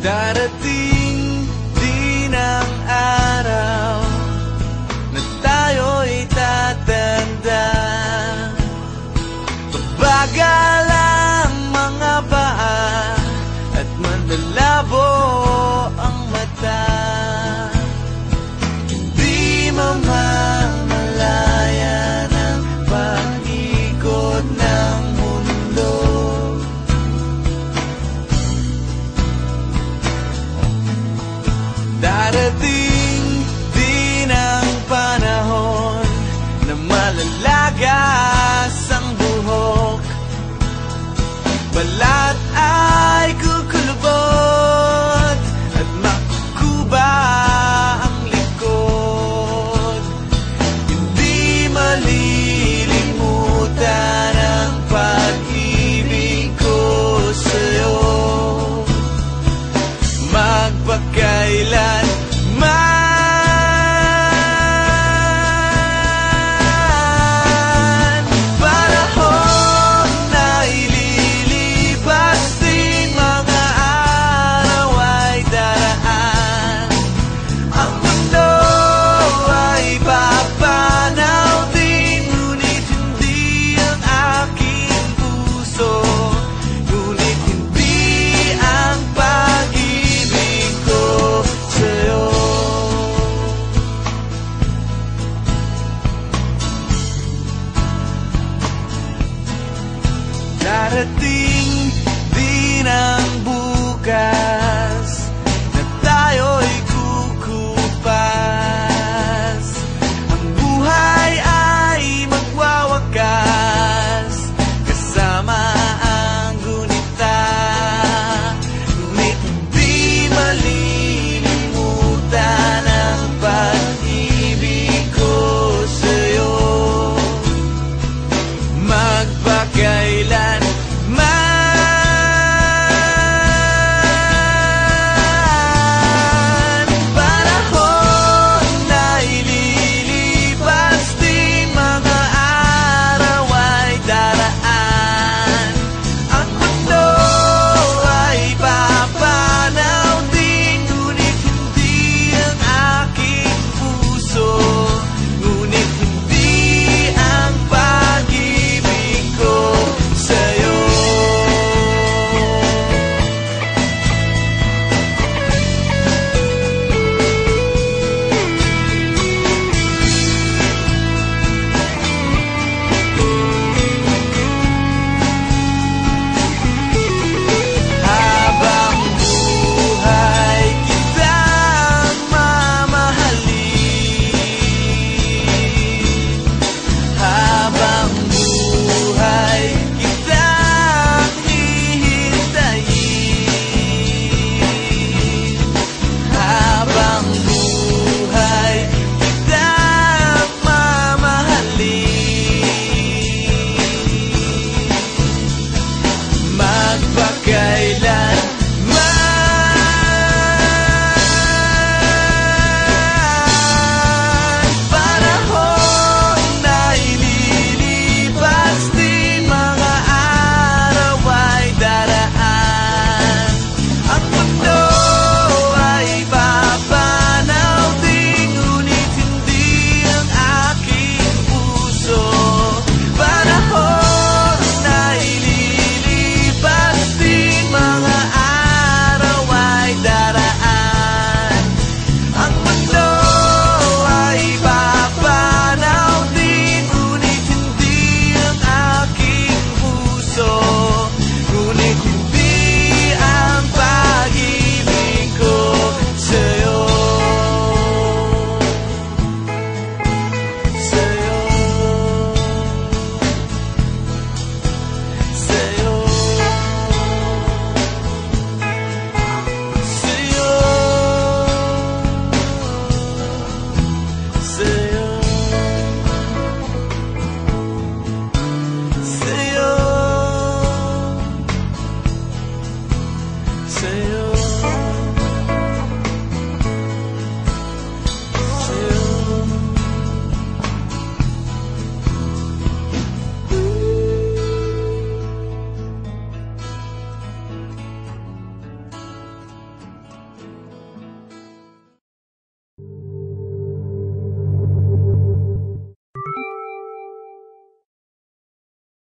Darating din ang araw na tayo'y tatanda. Bagal ang mga paa at manlalabo ang mata. Hindi mamamalayan ang pag-ikot ng mundo. Darating din ang panahon na malalagas ang buhok. Balat ay kukulubot at makukuba ang likod. Hindi malilimutan ang pag-ibig ko sa'yo, magpakailan man. Panahon na ililipas din, mga araw ay daraan. Ang mundo ay papanaw din, ngunit hindi ang aking puso, ngunit hindi ang pag-ibig ko sa'yo. Darating